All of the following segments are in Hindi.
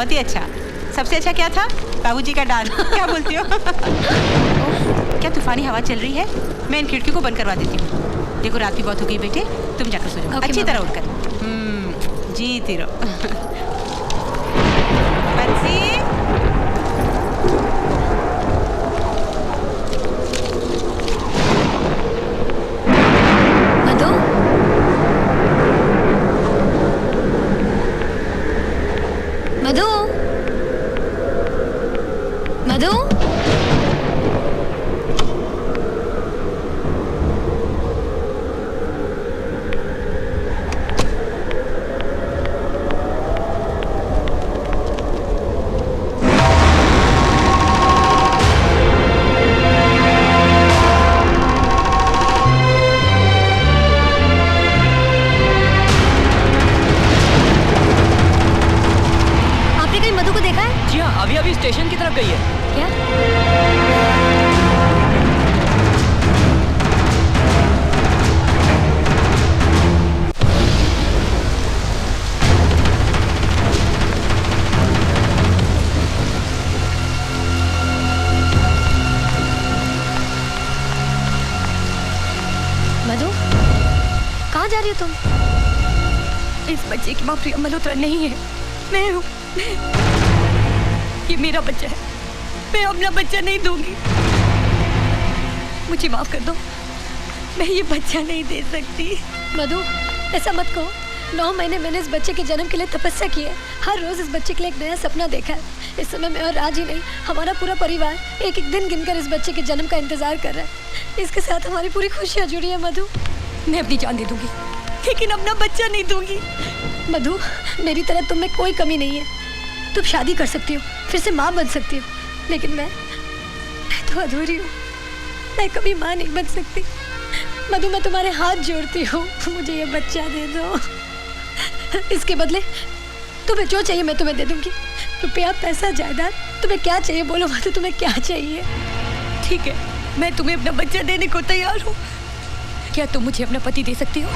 बहुत ही अच्छा। सबसे अच्छा क्या था? बाबूजी का डांस। क्या बोलती हो? क्या तूफानी हवा चल रही है? मैं इन खिड़कियों को बंद करवा देती हूँ। देखो रात भी बहुत हो गई बेटे, तुम जाकर सो जाओ अच्छी तरह उठकर। जीती रहो। बंसी मधु, मधु, अभी स्टेशन की तरफ गई है। क्या? मधु, कहाँ जा रही हो तुम? इस बच्चे की माँ प्रिया मल्होत्रा नहीं है, मैं हूँ। ये मेरा बच्चा है, मैं अपना बच्चा नहीं दूंगी। मुझे माफ कर दो, मैं ये बच्चा नहीं दे सकती। मधु, ऐसा मत कहो। 9 महीने मैंने इस बच्चे के जन्म के लिए तपस्या की है। हर रोज इस बच्चे के लिए एक नया सपना देखा है। इस समय मैं और राज ही नहीं, हमारा पूरा परिवार एक एक दिन गिनकर इस बच्चे के जन्म का इंतजार कर रहा है। इसके साथ हमारी पूरी खुशियाँ जुड़ी है। मधु, मैं अपनी जान दे दूंगी, लेकिन अपना बच्चा नहीं दूंगी। मधु, मेरी तरह तुम में कोई कमी नहीं है। तुम शादी कर सकती हो, फिर से माँ बन सकती हो, लेकिन मैं तो अधूरी हूँ। मैं कभी माँ नहीं बन सकती। मधु, मैं तुम्हारे हाथ जोड़ती हूँ, मुझे ये बच्चा दे दो। इसके बदले तुम्हें जो चाहिए मैं तुम्हें दे दूंगी। रुपया, पैसा, जायदाद, तुम्हें क्या चाहिए बोलो मधु, तुम्हें क्या चाहिए? ठीक है, मैं तुम्हें अपना बच्चा देने को तैयार हूँ। क्या तुम मुझे अपना पति दे सकती हो?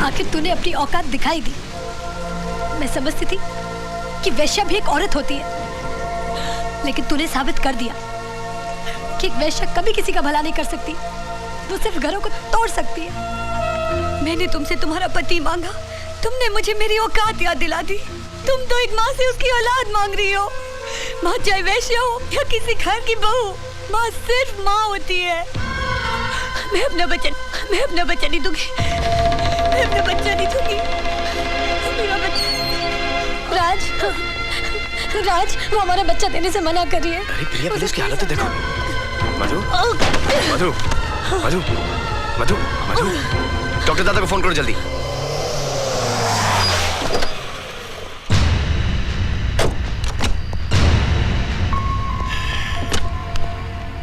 आखिर तूने अपनी औकात दिखाई दी। मैं समझती थी कि वैश्या भी एक औरत होती है, लेकिन तूने साबित कर दिया कि एक वैश्या कभी किसी का भला नहीं कर सकती। वो सिर्फ घरों को तोड़ सकती है। मैंने तुमसे तुम्हारा पति मांगा, तुमने मुझे मेरी औकात याद दिला दी। तुम तो एक माँ से उसकी औलाद मांग रही हो। माँ चाहे वैश्या हो या किसी घर की बहू, माँ सिर्फ माँ होती है। मैं अपना बच्चा नहीं दूंगी। मैं अपना बच्चा नहीं दूंगी। मेरा बच्चा। राज, वो हमारा बच्चा देने से मना कर रही है। अरे प्रिया, पुलिस की हालत तो देखो। मधु, मधु, मधु, मधु, मधु, डॉक्टर दादा को फोन करो जल्दी।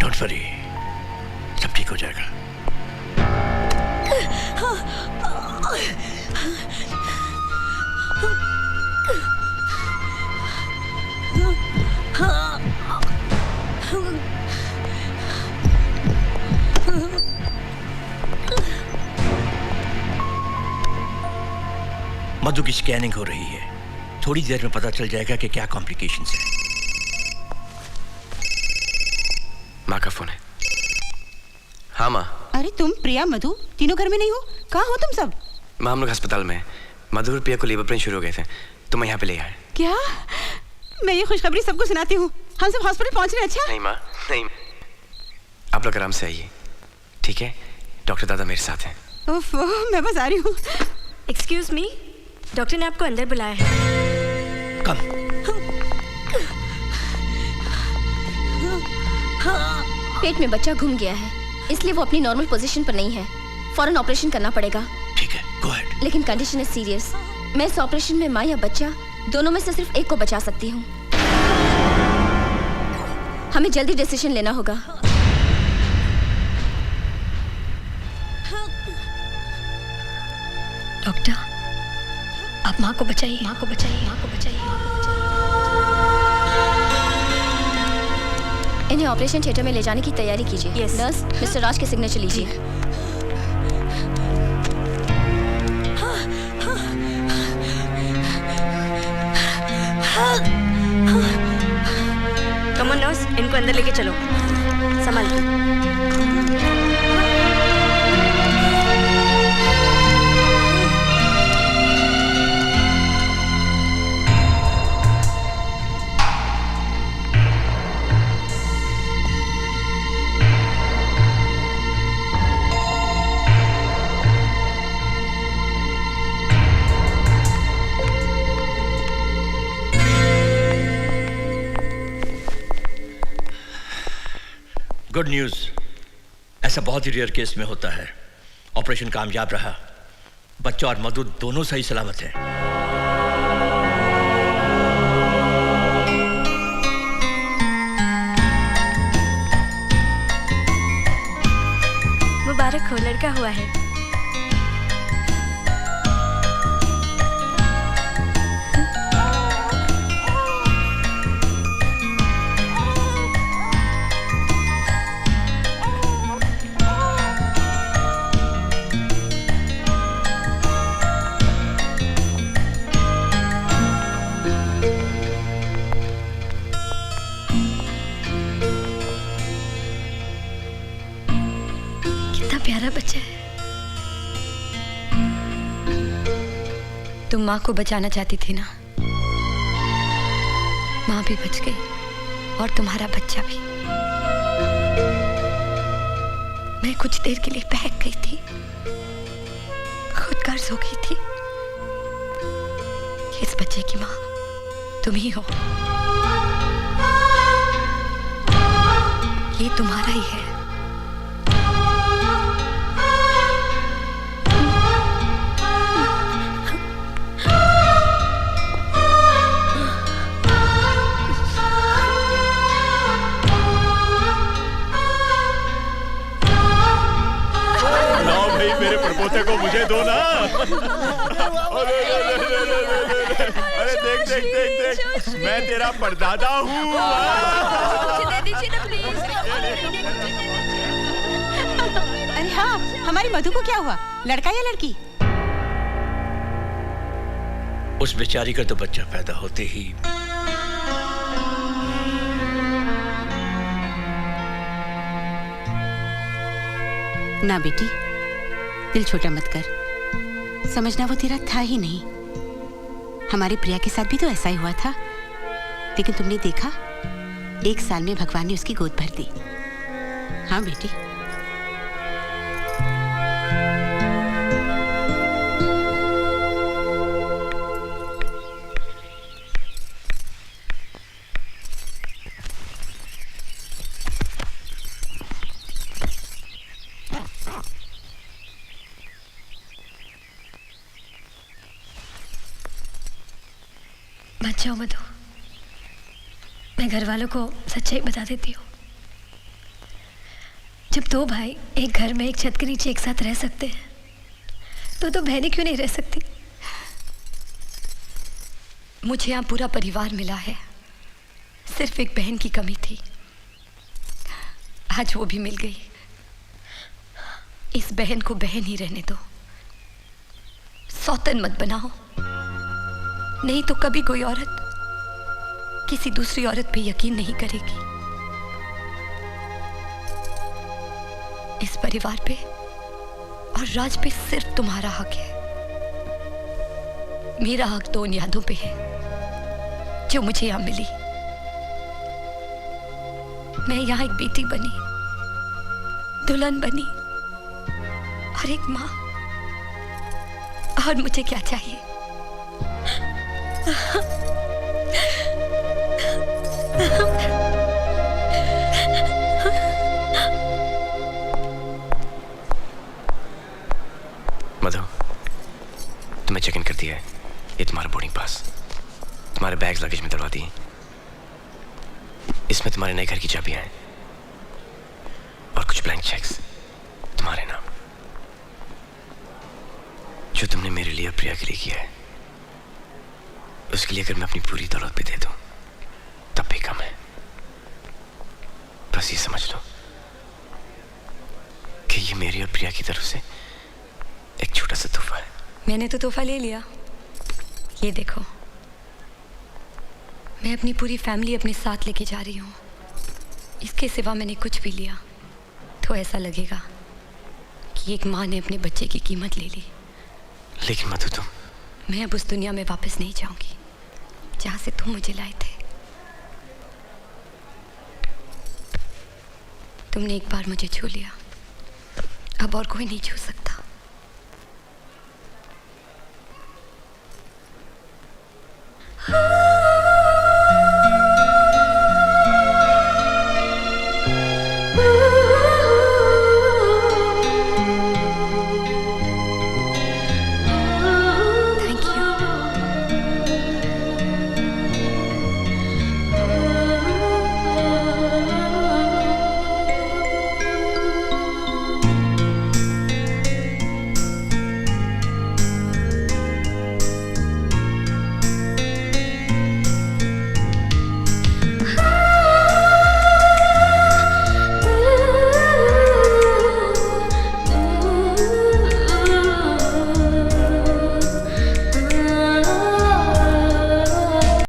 डोंट वरी, सब ठीक हो जाएगा। मधु की स्कैनिंग हो रही है, थोड़ी देर में पता चल जाएगा कि क्या कॉम्प्लिकेशंस है। माँ का फोन है। हाँ माँ। अरे तुम, प्रिया, मधु तीनों घर में नहीं हो? कहाँ हो तुम सब? माँ, हम लोग अस्पताल में हैं। मधु और प्रिया को लेबर पेन शुरू हो गए थे, तो मैं यहाँ पे ले आया। क्या? मैं ये खुशखबरी सबको सुनाती हूँ। हम सब हॉस्पिटल पहुँच रहे हैं। अच्छा नहीं माँ, नहीं, आप लोग आराम से आइए, ठीक है? डॉक्टर दादा मेरे साथ हैं। ओफो, मैं बस आ रही हूँ। एक्सक्यूज मी, डॉक्टर ने आपको अंदर बुलाया है। कम। पेट में बच्चा घूम गया है, इसलिए वो अपनी नॉर्मल पोजीशन पर नहीं है। फौरन ऑपरेशन करना पड़ेगा। ठीक है, गो अहेड। लेकिन कंडीशन इज सीरियस। मैं इस ऑपरेशन में माँ या बच्चा दोनों में से सिर्फ एक को बचा सकती हूँ। हमें जल्दी डिसीजन लेना होगा। डॉक्टर, आप माँ को बचाइए, माँ को बचाइए, माँ को बचाइए, माँ को बचाइए। इन्हें ऑपरेशन थिएटर में ले जाने की तैयारी कीजिए। नर्स, मिस्टर राज के सिग्नेचर लीजिए। कम ऑन नर्स, इनको अंदर लेके चलो, संभाल के। गुड न्यूज़, ऐसा बहुत ही रेयर केस में होता है। ऑपरेशन कामयाब रहा, बच्चा और मधु दोनों सही सलामत हैं। मुबारक हो, लड़का हुआ है। प्यारा बच्चा है। तुम माँ को बचाना चाहती थी ना, माँ भी बच गई और तुम्हारा बच्चा भी। मैं कुछ देर के लिए बहक गई थी, खुद गर्ज हो गई थी। इस बच्चे की माँ तुम ही हो, ये तुम्हारा ही है। मेरे परपोते को मुझे दो ना। अरे देख देख देख देख, मैं तेरा परदादा हूँ। अरे हाँ, हमारी मधु को क्या हुआ, लड़का या लड़की? उस बेचारी का तो बच्चा पैदा होते ही ना बेटी, दिल छोटा मत कर, समझना वो तेरा था ही नहीं। हमारे प्रिया के साथ भी तो ऐसा ही हुआ था, लेकिन तुमने देखा, 1 साल में भगवान ने उसकी गोद भर दी। हाँ बेटी। मत जाओ मधु, मैं घर वालों को सच्चाई बता देती हूँ। जब 2 भाई एक घर में एक छत के नीचे एक साथ रह सकते हैं, तो बहनें क्यों नहीं रह सकती? मुझे यहाँ पूरा परिवार मिला है, सिर्फ एक बहन की कमी थी, आज वो भी मिल गई। इस बहन को बहन ही रहने दो, सौतन मत बनाओ, नहीं तो कभी कोई औरत किसी दूसरी औरत पे यकीन नहीं करेगी। इस परिवार पे और राज पे सिर्फ तुम्हारा हक है। मेरा हक तो उन यादों पे है जो मुझे यहां मिली। मैं यहां एक बेटी बनी, दुल्हन बनी और एक मां, और मुझे क्या चाहिए? मधु, तुम्हें चेक इन कर दिया है, ये तुम्हारा बोर्डिंग पास, तुम्हारे बैग्स लगेज में दलवा दिए। इसमें तुम्हारे नए घर की चाबियां हैं और कुछ ब्लैंक चेक्स तुम्हारे नाम, जो तुमने मेरे लिए प्रिया के लिए किया है। उसके लिए अगर मैं अपनी पूरी दौलत पे दे दूं तब भी कम है। बस ये समझ लो कि ये मेरी और प्रिया की तरफ से एक छोटा सा तोहफा है। मैंने तो तोहफा ले लिया, ये देखो। मैं अपनी पूरी फैमिली अपने साथ लेके जा रही हूँ। इसके सिवा मैंने कुछ भी लिया तो ऐसा लगेगा कि एक माँ ने अपने बच्चे की कीमत ले ली। लेकिन मधु तुम, मैं अब उस दुनिया में वापस नहीं जाऊंगी जहाँ से तुम मुझे लाए थे। तुमने एक बार मुझे छू लिया, अब और कोई नहीं छू सकता। हाँ।